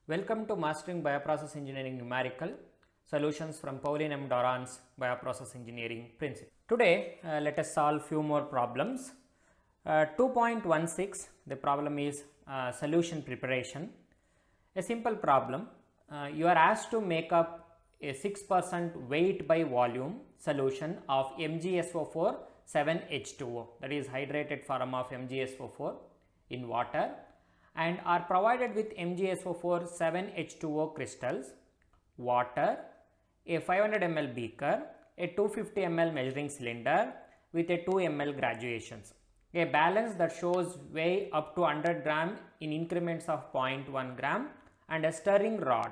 Welcome to Mastering Bioprocess Engineering Numerical Solutions from Pauline M. Doran's Bioprocess Engineering Principles. Today, let us solve few more problems. 2.16, the problem is solution preparation. A simple problem, you are asked to make up a 6% weight by volume solution of MgSO4 7H2O, that is hydrated form of MgSO4 in water, and are provided with MgSO4 7H2O crystals, water, a 500 ml beaker, a 250 ml measuring cylinder with a 2 ml graduations, a balance that shows weigh up to 100 gram in increments of 0.1 gram, and a stirring rod.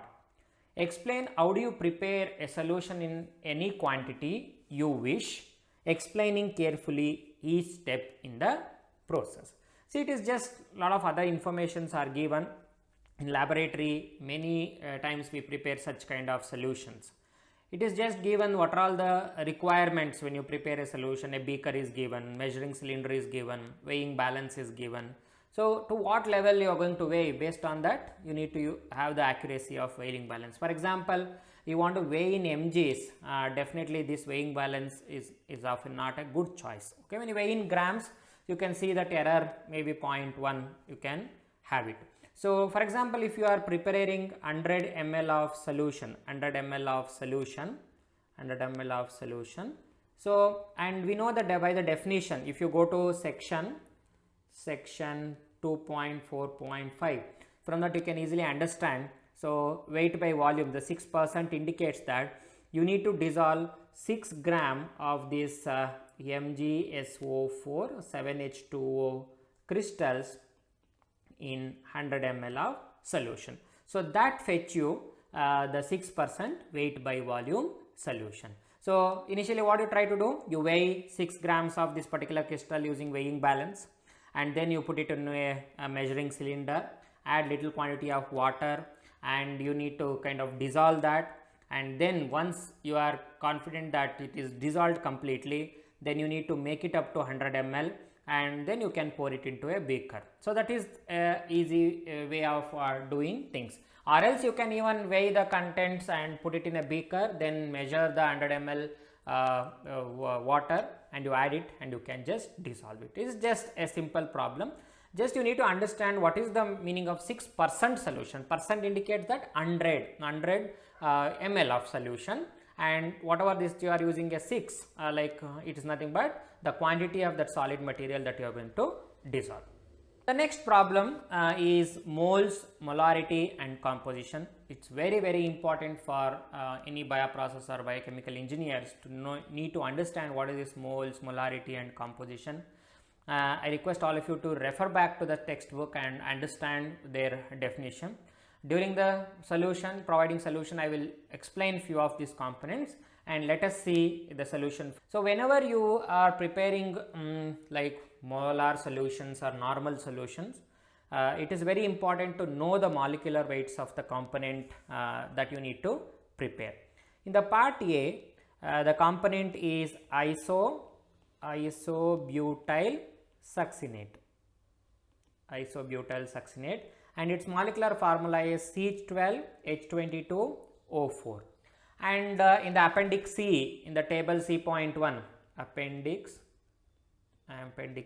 Explain how do you prepare a solution in any quantity you wish, explaining carefully each step in the process. See, it is just a lot of other informations are given in laboratory. Many times we prepare such kind of solutions. It is just given what are all the requirements when you prepare a solution. A beaker is given, measuring cylinder is given, weighing balance is given. So to what level you are going to weigh, based on that you need to have the accuracy of weighing balance. For example, you want to weigh in mgs, definitely this weighing balance is often not a good choice. Okay, when you weigh in grams, you can see that error maybe 0.1 you can have it. So for example, if you are preparing 100 ml of solution, 100 ml of solution, 100 ml of solution. So, and we know that by the definition, if you go to section 2.4.5, from that you can easily understand. So weight by volume, the 6% indicates that you need to dissolve 6 gram of this MgSO4 7H2O crystals in 100 ml of solution. So that fetch you the 6% weight by volume solution. So initially what you try to do, you weigh 6 grams of this particular crystal using weighing balance, and then you put it in a measuring cylinder, add little quantity of water, and you need to kind of dissolve that. And then once you are confident that it is dissolved completely, then you need to make it up to 100 ml, and then you can pour it into a beaker. So that is a easy way of doing things. Or else you can even weigh the contents and put it in a beaker, then measure the 100 ml water and you add it and you can just dissolve it. It is just a simple problem. Just you need to understand what is the meaning of 6% solution. Percent indicates that 100 ml of solution, and whatever this you are using a 6, it is nothing but the quantity of that solid material that you are going to dissolve. The next problem is moles, molarity and composition. It's very important for any bioprocess or biochemical engineers to need to understand what is this moles, molarity and composition. I request all of you to refer back to the textbook and understand their definition. During the providing solution, I will explain few of these components and let us see the solution. So whenever you are preparing like molar solutions or normal solutions, it is very important to know the molecular weights of the component that you need to prepare. In the part A, the component is isobutyl succinate, and its molecular formula is C12H22O4. And in the appendix C, in the table C.1, appendix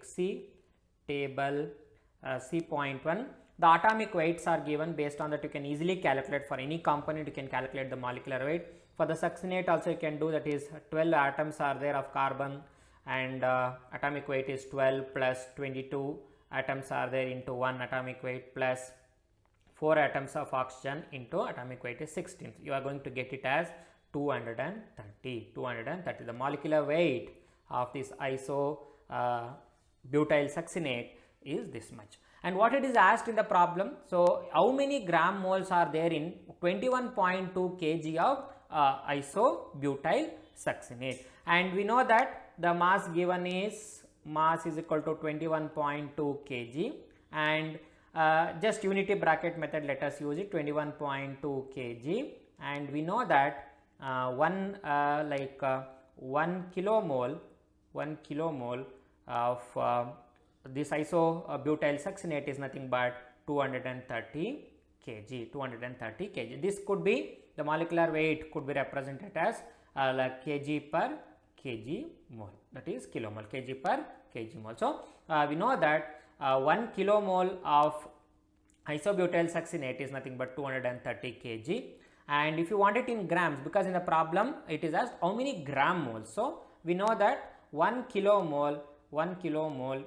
C, table C.1, the atomic weights are given. Based on that you can easily calculate for any component, you can calculate the molecular weight. For the succinate also you can do, that is 12 atoms are there of carbon, and atomic weight is 12 plus 22 atoms are there into 1 atomic weight, plus 4 atoms of oxygen into atomic weight is 16. You are going to get it as 230. The molecular weight of this isobutyl succinate is this much. And what it is asked in the problem, so how many gram moles are there in 21.2 kg of isobutyl succinate, and we know that the mass given is equal to 21.2 kg, and just unity bracket method, let us use it, 21.2 kg, and we know that 1 kilomole of this isobutyl succinate is nothing but 230 kg, 230 kg. This could be, the molecular weight could be represented as like kg per kg mole, that is kilomole, kg per kg mole. So we know that 1 kilomole of isobutyl succinate is nothing but 230 kg, and if you want it in grams, because in the problem it is asked how many gram moles, so we know that 1 kilomole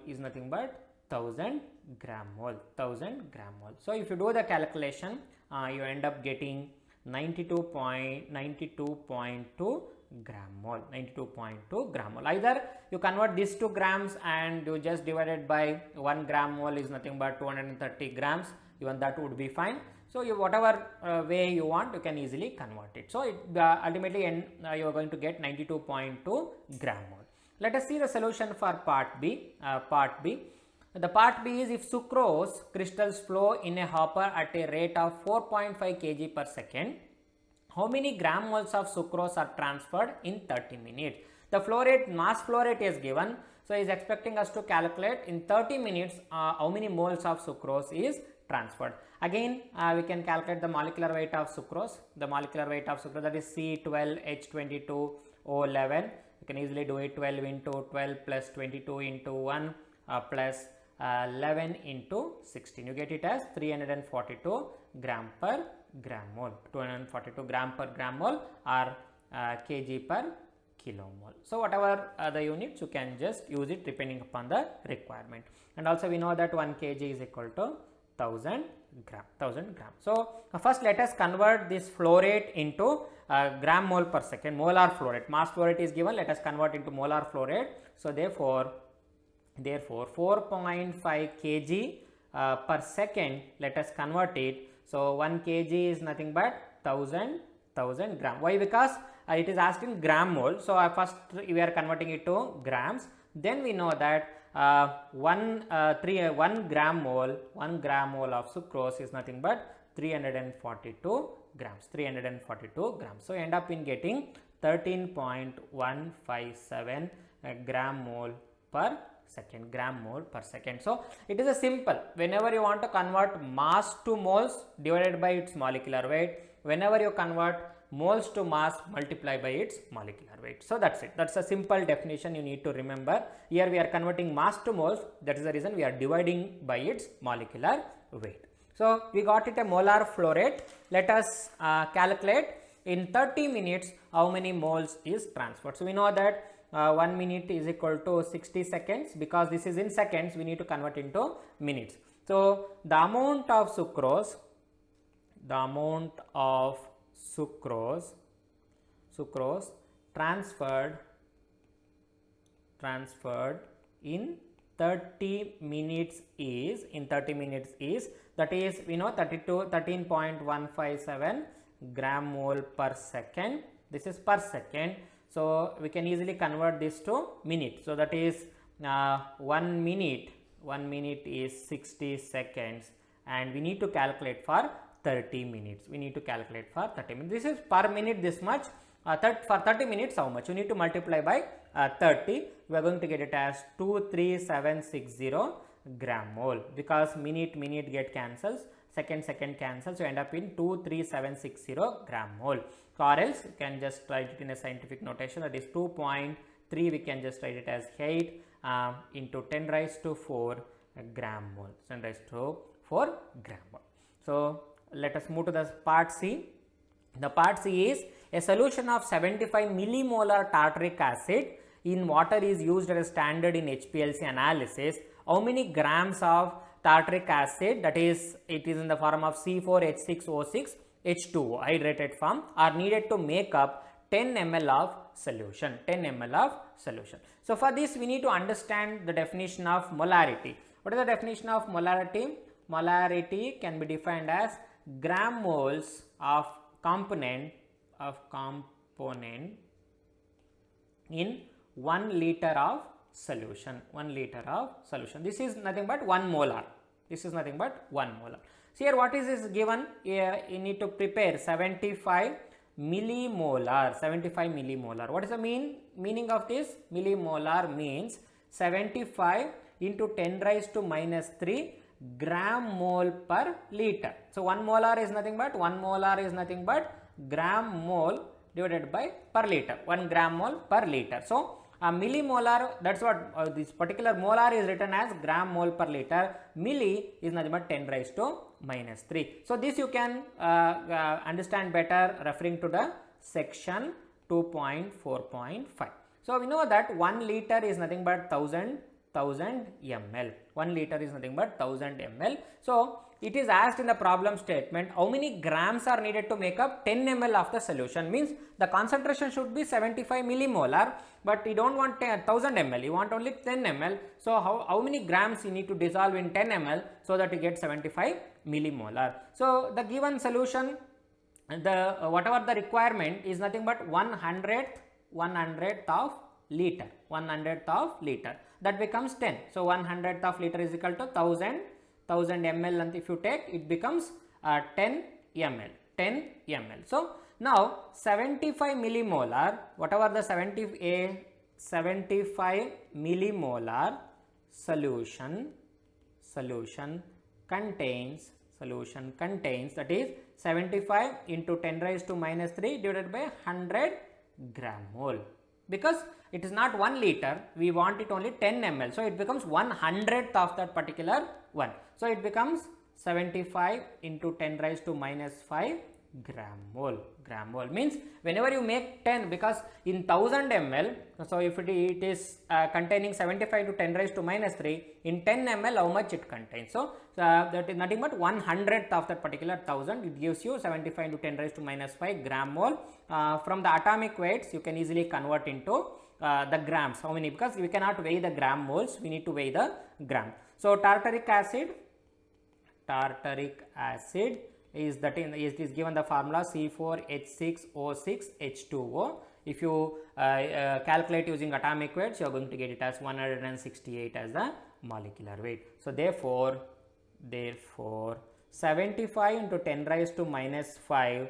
is nothing but 1000 gram mole, 1000 gram mole. So if you do the calculation, you end up getting 92.2 gram mole, 92.2 gram mole. Either you convert this to grams and you just divide it by 1 gram mole is nothing but 230 grams, even that would be fine. So you, whatever way you want, you can easily convert it. So it ultimately you are going to get 92.2 gram mole. Let us see the solution for part B. The part B is, if sucrose crystals flow in a hopper at a rate of 4.5 kg per second, how many gram moles of sucrose are transferred in 30 minutes? The flow rate, mass flow rate is given. So he is expecting us to calculate in 30 minutes how many moles of sucrose is transferred. Again, we can calculate the molecular weight of sucrose. The molecular weight of sucrose, that is C12H22O11. You can easily do it 12 into 12 plus 22 into 1 plus 11 into 16. You get it as 342 gram per gram mole. 242 gram per gram mole or kg per kilomole. So whatever the units, you can just use it depending upon the requirement. And also we know that 1 kg is equal to 1000 gram. So first let us convert this flow rate into gram mole per second, molar flow rate. Mass flow rate is given, let us convert into molar flow rate. So therefore 4.5 kg per second, let us convert it. So 1 kg is nothing but 1000 gram. Why? Because it is asked in gram mole. So first we are converting it to grams. Then we know that 1 gram mole of sucrose is nothing but 342 grams. So end up in getting 13.157 gram mole per second. So it is a simple, whenever you want to convert mass to moles, divided by its molecular weight. Whenever you convert moles to mass, multiply by its molecular weight. So that's it. That's a simple definition you need to remember. Here we are converting mass to moles, that is the reason we are dividing by its molecular weight. So we got it a molar flow rate. Let us calculate in 30 minutes how many moles is transferred. So we know that 1 minute is equal to 60 seconds. Because this is in seconds, we need to convert into minutes. So the amount of sucrose transferred in 30 minutes is, that is, we know 13.157 gram mole per second. This is per second. So we can easily convert this to minute. So that is 1 minute is 60 seconds, and we need to calculate for 30 minutes. This is per minute this much. For 30 minutes how much? You need to multiply by 30. We are going to get it as 23760 gram mole, because minute get cancels, second cancels, so end up in 23760 gram mole. Or else you can just write it in a scientific notation, that is 2.3, we can just write it as 8 into 10 raised to 4 gram mole, 10 raised to 4 gram mole. So let us move to the part C. The part C is, a solution of 75 millimolar tartaric acid in water is used as a standard in HPLC analysis. How many grams of tartaric acid, that is, it is in the form of C4H6O6 H2O hydrated form, are needed to make up 10 ml of solution. So for this we need to understand the definition of molarity. What is the definition of molarity? Molarity can be defined as gram moles of component in 1 liter of solution. This is nothing but 1 molar. So here what is this given? Here you need to prepare 75 millimolar. What is the meaning of this? Millimolar means 75 into 10 raised to minus 3 gram mole per liter. So 1 molar is nothing but gram mole divided by per liter, 1 gram mole per liter. So millimolar, that's what this particular molar is written as gram mole per liter. Milli is nothing but 10 raised to minus 3. So this you can understand better referring to the section 2.4.5. So we know that 1 liter is nothing but 1000 ml. 1 liter is nothing but 1000 ml. So it is asked in the problem statement how many grams are needed to make up 10 ml of the solution. Means the concentration should be 75 millimolar, but you don't want 1000 ml, you want only 10 ml. So how many grams you need to dissolve in 10 ml so that you get 75 millimolar. So the given solution, the whatever the requirement is nothing but 100th of liter, 100th of liter, that becomes 10. So 100th of liter is equal to 1000 ml, and if you take, it becomes 10 ml. So now 75 millimolar, whatever the 75 millimolar solution contains, that is 75 into 10 raised to minus 3 divided by 100 gram mole. Because it is not 1 liter, we want it only 10 ml. So it becomes 100th of that particular one. So it becomes 75 into 10 raised to minus 5 gram mole. Means whenever you make 10, because in 1000 ml, so if it is containing 75 to 10 raised to minus 3, in 10 ml how much it contains. So that is nothing but 100th of that particular 1000. It gives you 75 to 10 raised to minus 5 gram mole. From the atomic weights, you can easily convert into the grams. How many? Because we cannot weigh the gram moles, we need to weigh the gram. So tartaric acid is given the formula C4H6O6H2O. If you calculate using atomic weights, you are going to get it as 168 as the molecular weight. So therefore 75 into 10 raised to minus 5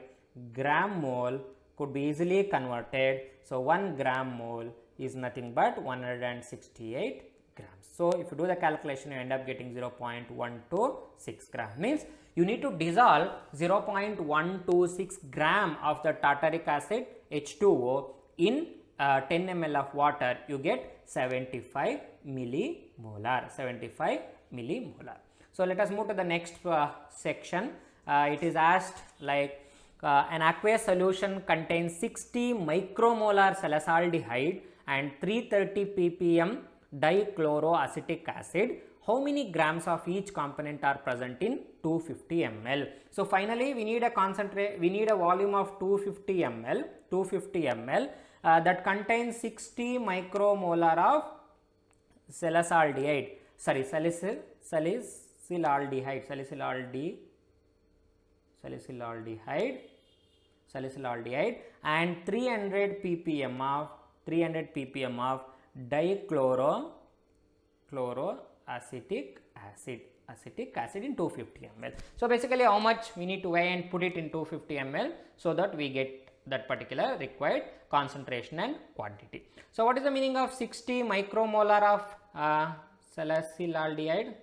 gram mole could be easily converted. So 1 gram mole is nothing but 168 grams. So if you do the calculation, you end up getting 0.126 gram. Means you need to dissolve 0.126 gram of the tartaric acid H2O in 10 ml of water. You get 75 millimolar. So let us move to the next section. It is asked like an aqueous solution contains 60 micromolar salicylaldehyde and 330 ppm dichloroacetic acid. How many grams of each component are present in 250 ml? So finally we need a volume of 250 ml that contains 60 micromolar of salicylaldehyde and 300 ppm of dichloroacetic acid in 250 ml. So basically how much we need to weigh and put it in 250 ml so that we get that particular required concentration and quantity. So what is the meaning of 60 micromolar of salicylaldehyde?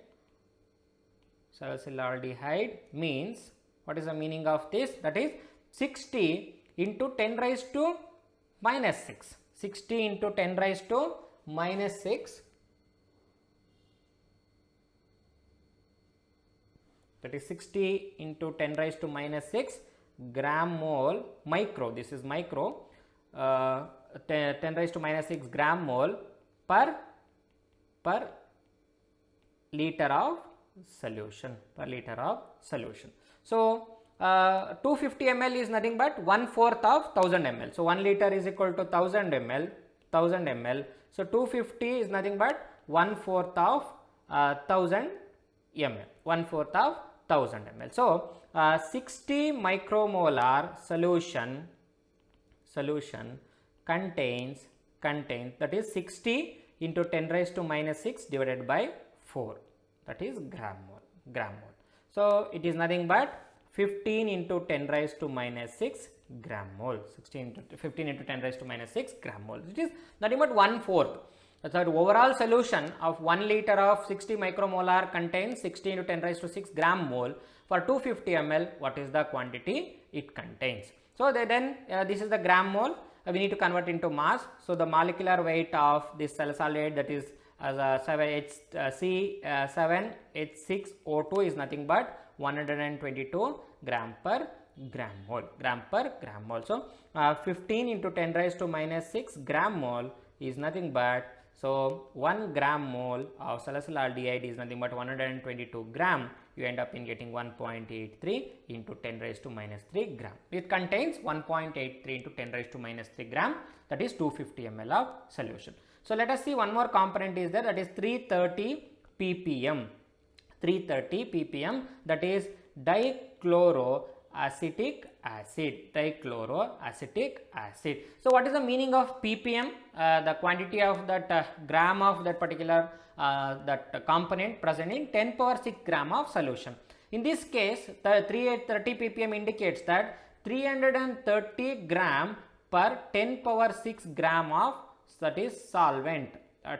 Salicylaldehyde means, what is the meaning of this? That is 60 into 10 raised to minus 6. 60 into 10 raised to minus 6. That is 60 into 10 raised to minus 6 gram mole micro. This is micro. 10 raised to minus 6 gram mole per liter of solution. So 250 ml is nothing but 1/4 of 1000 ml. So 1 liter is equal to 1000 ml. So 250 is nothing but 1/4 of 1000 ml. 1/4 of 1000 ml. So 60 micromolar solution contains, that is 60 into 10 raised to minus 6 divided by 4, that is gram mole. So it is nothing but 15 into 10 raised to minus 6 gram mole. 15 into 10 raised to minus 6 gram mole. It is nothing but 1/4. The overall solution of 1 liter of 60 micromolar contains 60 into 10 raised to 6 gram mole. For 250 ml, what is the quantity it contains? So, then this is the gram mole. We need to convert into mass. So, the molecular weight of this salicylic, that is C7H6O2 is nothing but 122 gram per gram mole. So, 15 into 10 raised to minus 6 gram mole is nothing but, so 1 gram mole of salicylaldehyde is nothing but 122 gram. You end up in getting 1.83 into 10 raised to minus 3 gram. It contains 1.83 into 10 raised to minus 3 gram, that is 250 ml of solution. So, let us see one more component is there, that is 330 ppm. 330 ppm, that is dichloroacetic acid. So, what is the meaning of ppm? The quantity of that gram of that particular that component present in 10 power 6 gram of solution. In this case, the 330 ppm indicates that 330 gram per 10 power 6 gram of, that is solvent or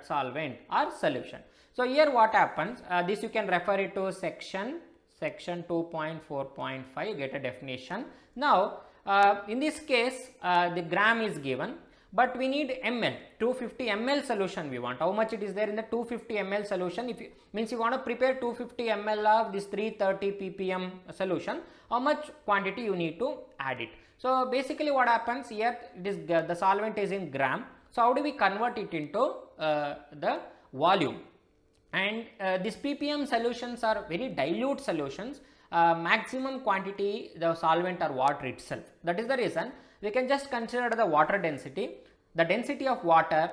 solution. So, here what happens, this you can refer it to section 2.4.5, get a definition. Now, in this case, the gram is given, but we need ml, 250 ml solution we want. How much it is there in the 250 ml solution? If you means you want to prepare 250 ml of this 330 ppm solution, how much quantity you need to add it? So, basically what happens here, it is the solvent is in gram. So, how do we convert it into the volume? And these ppm solutions are very dilute solutions. Maximum quantity the solvent or water itself. That is the reason we can just consider the water density. The density of water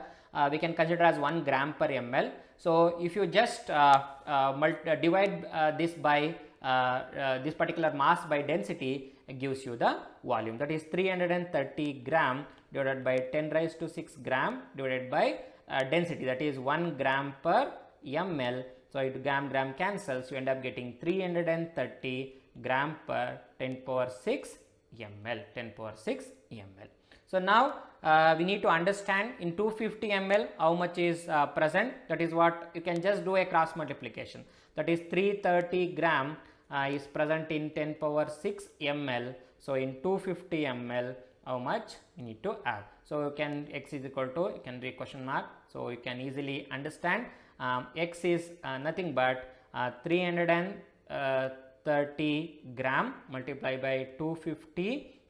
we can consider as 1 gram per ml. So, if you just divide this by this particular mass by density, it gives you the volume, that is 330 gram divided by 10 raised to 6 gram divided by density, that is 1 gram per ml. So, it gram cancels, you end up getting 330 gram per 10 power 6 ml. So, now we need to understand in 250 ml how much is present. That is what you can just do a cross multiplication, that is 330 gram is present in 10 power 6 ml. So, in 250 ml how much you need to add. So, you can x is equal to, you can do question mark. So, you can easily understand x is nothing but 330 gram multiplied by 250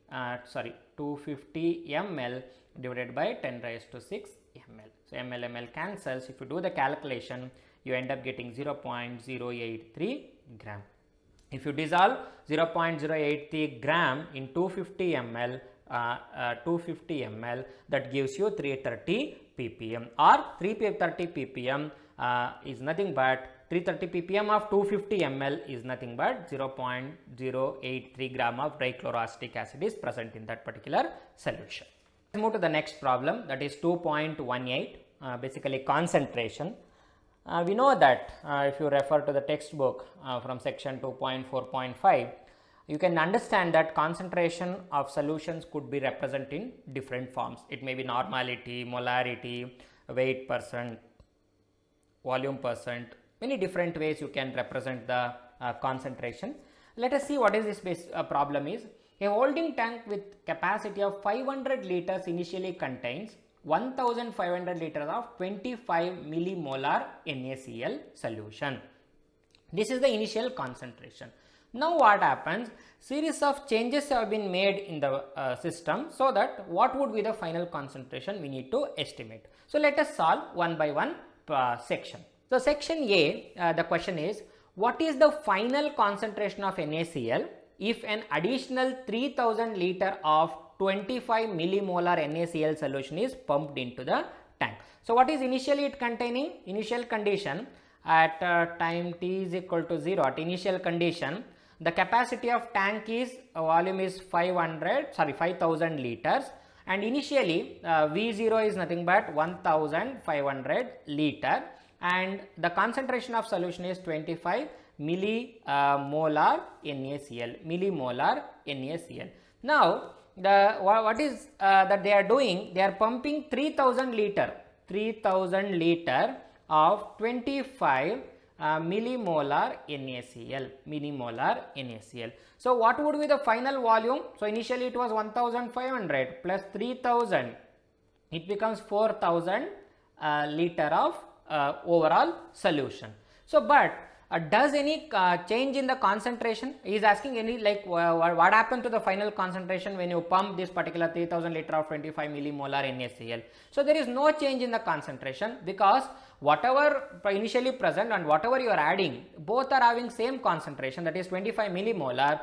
ml divided by 10 raised to 6 ml. So, ml cancels. If you do the calculation, you end up getting 0.083 gram. If you dissolve 0.083 gram in 250 ml, that gives you 330 ppm, or 330 ppm is nothing but 330 ppm of 250 ml is nothing but 0.083 gram of dichloroacetic acid is present in that particular solution. Let's move to the next problem, that is 2.18, basically concentration. We know that if you refer to the textbook from section 2.4.5, you can understand that concentration of solutions could be represented in different forms. It may be normality, molarity, weight percent, volume percent, many different ways you can represent the concentration. Let us see what is this problem is. A holding tank with capacity of 500 liters initially contains 1500 liters of 25 millimolar NaCl solution. This is the initial concentration. Now what happens? Series of changes have been made in the system, so that what would be the final concentration we need to estimate. So let us solve one by one section. So section A, the question is, what is the final concentration of NaCl if an additional 3000 liter of 25 millimolar NaCl solution is pumped into the tank? So what is initially it containing? Initial condition at time t is equal to 0, at initial condition the capacity of tank is volume is 5000 liters, and initially V0 is nothing but 1500 liter, and the concentration of solution is 25 millimolar NaCl. Now what is that they are doing? They are pumping 3000 liter 3000 liter of 25 millimolar NaCl, millimolar NaCl. So what would be the final volume? So initially it was 1500 plus 3000, it becomes 4000 liter of overall solution. So but does any change in the concentration? He is asking any, like what happened to the final concentration when you pump this particular 3000 liter of 25 millimolar NaCl. So there is no change in the concentration, because whatever initially present and whatever you are adding, both are having same concentration, that is 25 millimolar.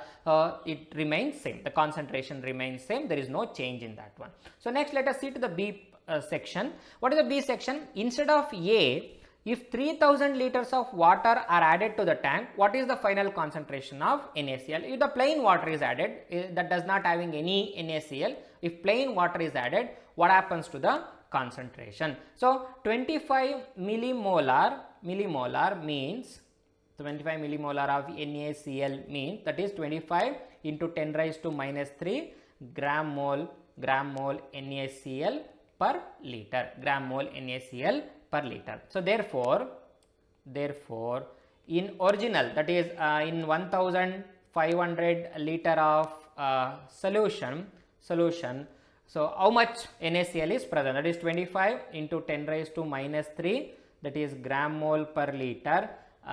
It remains same, the concentration remains same, there is no change in that one. So next let us see to the B section. What is the B section? Instead of A, if 3000 liters of water are added to the tank, what is the final concentration of NaCl? If the plain water is added, that does not having any NaCl, if plain water is added, what happens to the concentration? So 25 millimolar means 25 millimolar of NaCl means, that is 25 into 10 raised to minus 3 gram mole NaCl per liter, gram mole NaCl per liter. So therefore in original, that is in 1500 liter of solution, so how much NaCl is present? That is 25 into 10 raised to minus 3, that is gram mole per liter,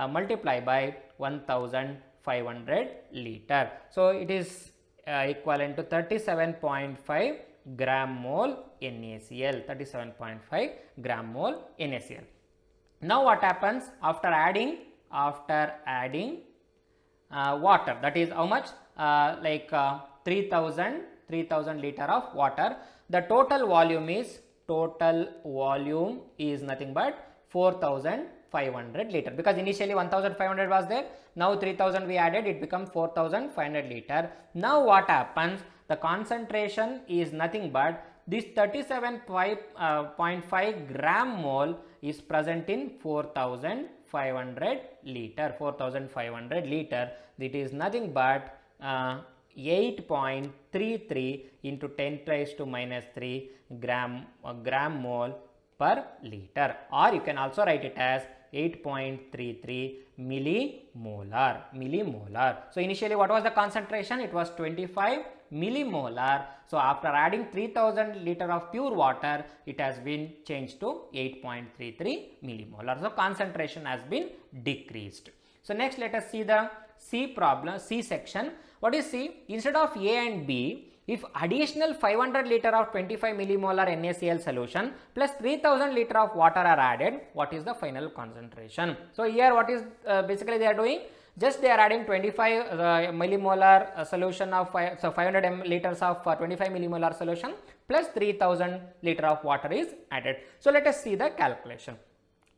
multiply by 1500 liter. So it is equivalent to 37.5 gram mole NaCl, 37.5 gram mole NaCl. Now what happens after adding water, that is how much, 3000 liter of water, the total volume is nothing but 4500 liter, because initially 1500 was there, now 3000 we added, it becomes 4500 liter. Now what happens, the concentration is nothing but this 37.5 gram mole is present in 4500 liter, that is nothing but 8.33 into 10 raised to minus 3 gram mole per liter, or you can also write it as 8.33 millimolar. So initially what was the concentration? It was 25 millimolar. So after adding 3000 liter of pure water, it has been changed to 8.33 millimolar. So concentration has been decreased. So next let us see the C section. What is C? Instead of A and B, if additional 500 liter of 25 millimolar NaCl solution plus 3000 liter of water are added, what is the final concentration? So here what is basically they are doing, just they are adding 25 millimolar solution of 500 liters of 25 millimolar solution plus 3000 liter of water is added. So let us see the calculation.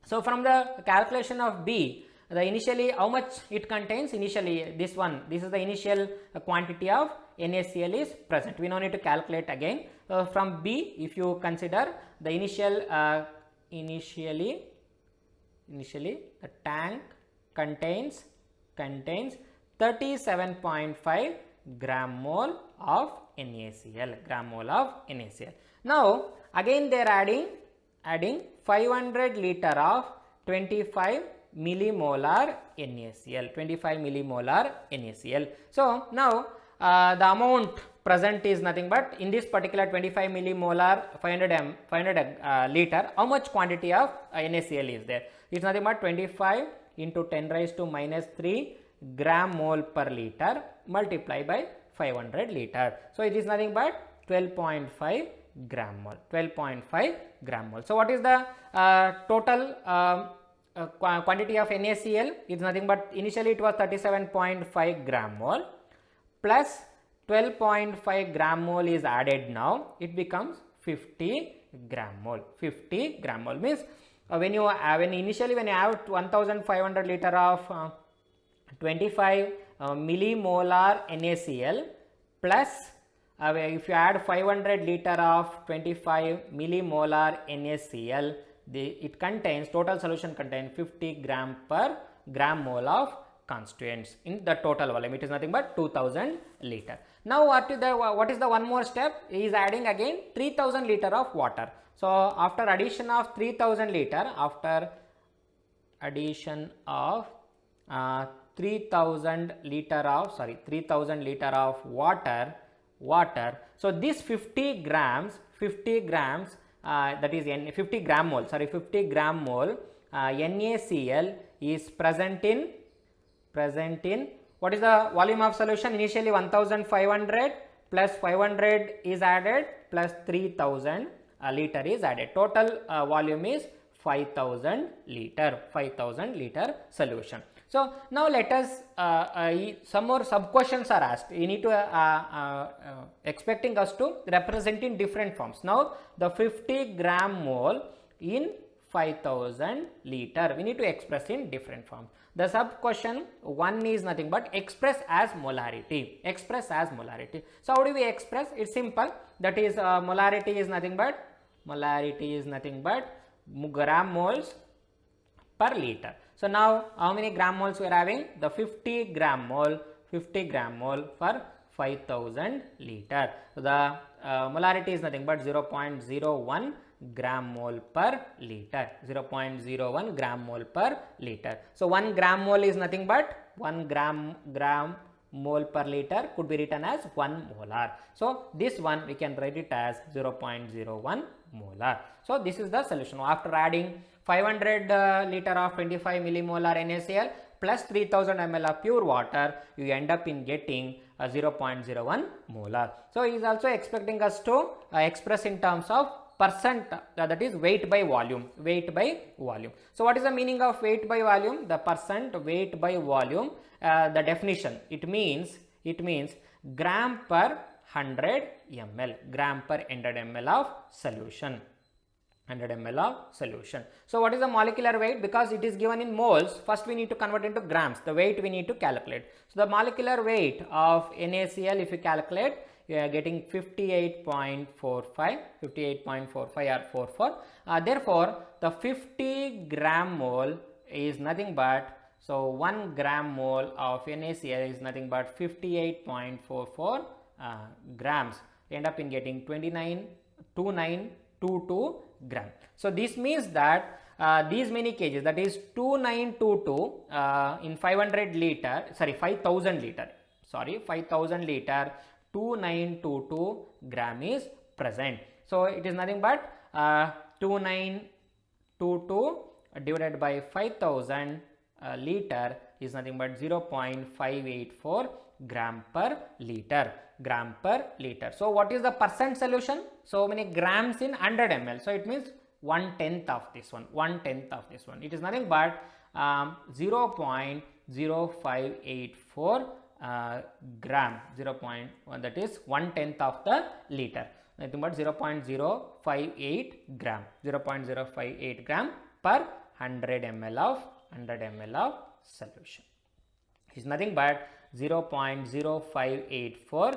So from the calculation of B, the initially how much it contains, initially this is the initial quantity of NaCl is present, we no need to calculate again. From B, if you consider the initially the tank contains 37.5 gram mole of NaCl, Now again they are adding 500 liter of 25 millimolar NaCl, So now the amount present is nothing but in this particular 25 millimolar 500 liter, how much quantity of NaCl is there? It is nothing but 25 into 10 raised to minus 3 gram mole per liter multiply by 500 liter. So it is nothing but 12.5 gram mole, So what is the total quantity of NaCl? It is nothing but initially it was 37.5 gram mole plus 12.5 gram mole is added, now it becomes 50 gram mole. 50 gram mole means when you have 1500 liter of 25 millimolar NaCl plus if you add 500 liter of 25 millimolar NaCl, it contains, total solution contains 50 gram per gram mole of constituents in the total volume. It is nothing but 2000 liter. Now what is the one more step? He is adding again 3000 liter of water. So after addition of 3000 liter, after addition of 3000 liter of water, so this 50 grams that is 50 gram mole NaCl is present in what is the volume of solution? Initially 1500 plus 500 is added plus 3000 liter is added. Total volume is 5000 liter solution. So now let us some more sub questions are asked. You need to expecting us to represent in different forms. Now the 50 gram mole in 5000 liter we need to express in different forms. The sub question 1 is nothing but express as molarity. So how do we express? It's simple. That is molarity is nothing but gram moles per liter. So now how many gram moles we are having? The 50 gram mole for 5000 liter. So the molarity is nothing but 0.01 gram mole per liter. So 1 gram mole is nothing but 1 gram mole per liter could be written as 1 molar. So this one we can write it as 0.01 molar. So this is the solution. After adding 500 liter of 25 millimolar NaCl plus 3000 ml of pure water, you end up in getting 0.01 molar. So he is also expecting us to express in terms of percent, that is weight by volume. So what is the meaning of weight by volume? The percent weight by volume, the definition, it means gram per 100 ml, gram per 100 ml of solution. So what is the molecular weight? Because it is given in moles, first we need to convert into grams. The weight we need to calculate. So the molecular weight of NaCl, if you calculate, you are getting 58.45 or 44. Therefore the 50 gram mole is nothing but, so 1 gram mole of NaCl is nothing but 58.44 grams. You end up in getting 2922 gram. So this means that these many kgs, that is 2922 in 5000 liter 2922 gram is present. So it is nothing but 2922 divided by 5000 liter is nothing but 0.584 gram per liter. So what is the percent solution? So many grams in 100 ml. So it means 1/10 of this one. It is nothing but 0.0584 gram, 0.1, that is 1/10 of the liter. Nothing but 0.058 gram, per 100 ml of solution. It is nothing but 0.0584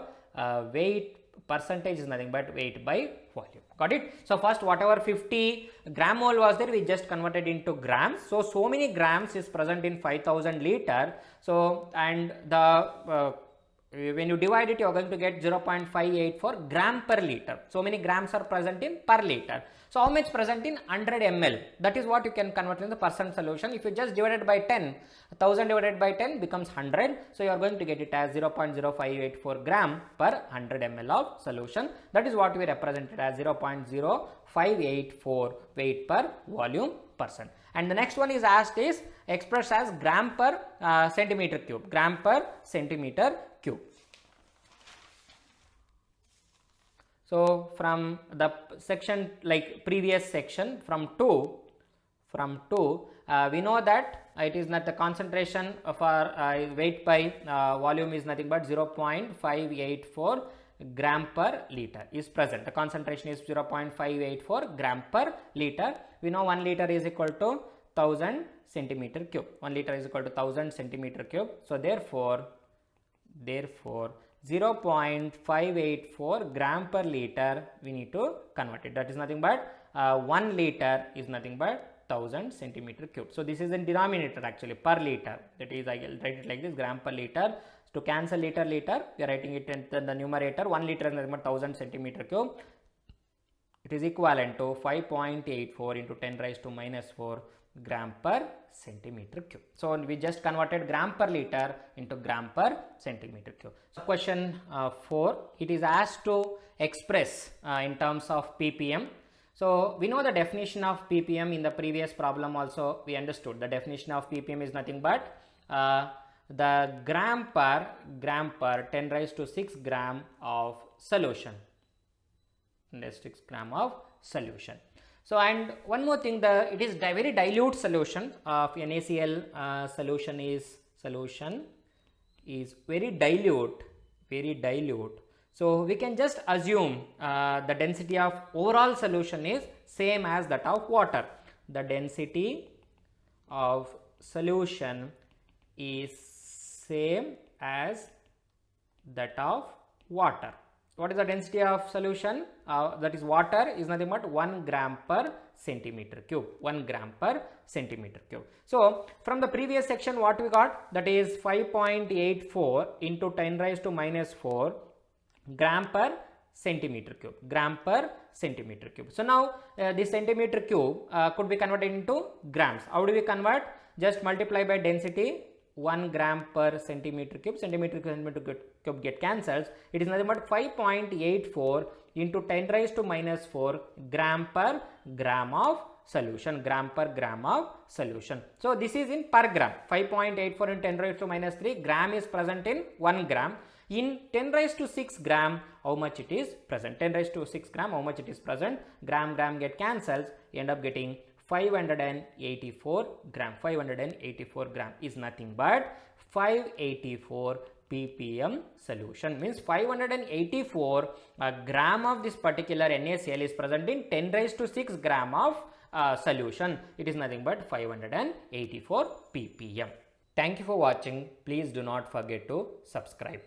weight percentage is nothing but weight by volume. Got it? So first whatever 50 gram mole was there, we just converted into grams. So many grams is present in 5000 liter. So and the when you divide it, you are going to get 0.584 gram per liter. So many grams are present in per liter. So how much present in 100 ml? That is what you can convert in the percent solution. If you just divide it by 10, 1000 divided by 10 becomes 100. So you are going to get it as 0.0584 gram per 100 ml of solution. That is what we represented as 0.0584 weight per volume percent. And the next one is asked is expressed as gram per centimeter cube. So from the section like previous section from 2 we know that it is not the concentration of our weight by volume is nothing but 0.584 gram per liter is present. The concentration is 0.584 gram per liter. We know 1 liter is equal to 1000 centimeter cube. 1 liter is equal to 1000 centimeter cube. So therefore 0.584 gram per liter we need to convert it. That is nothing but 1 liter is nothing but 1000 centimeter cube. So this is in denominator actually per liter. That is, I will write it like this, gram per liter. To cancel liter, we are writing it in the numerator. 1 liter is nothing but 1000 centimeter cube. It is equivalent to 5.84 into 10 raised to minus 4 gram per centimeter cube. So we just converted gram per liter into gram per centimeter cube. So question 4, it is asked to express in terms of ppm. So we know the definition of ppm. In the previous problem also we understood the definition of ppm is nothing but the gram per 10 raised to 6 gram of solution. 6 gram of solution. So and one more thing, it is very dilute solution of NaCl solution is very dilute. So we can just assume the density of overall solution is same as that of water. The density of solution is same as that of water. What is the density of solution? That is water is nothing but 1 gram per centimeter cube. 1 gram per centimeter cube. So from the previous section what we got, that is 5.84 into 10 raised to minus 4 gram per centimeter cube. Gram per centimeter cube. So now this centimeter cube could be converted into grams. How do we convert? Just multiply by density. 1 gram per centimeter cube. Centimeter cube get cancels. It is nothing but 5.84 into 10 raised to minus 4 gram per gram of solution. Gram per gram of solution. So this is in per gram. 5.84 in 10 raised to minus 3 gram is present in 1 gram. In 10 raised to 6 gram, how much it is present? 10 raised to 6 gram, how much it is present? Gram get cancels. You end up getting 584 gram. 584 gram is nothing but 584 ppm solution. Means 584 gram of this particular NaCl is present in 10 raised to 6 gram of solution. It is nothing but 584 ppm. Thank you for watching. Please do not forget to subscribe.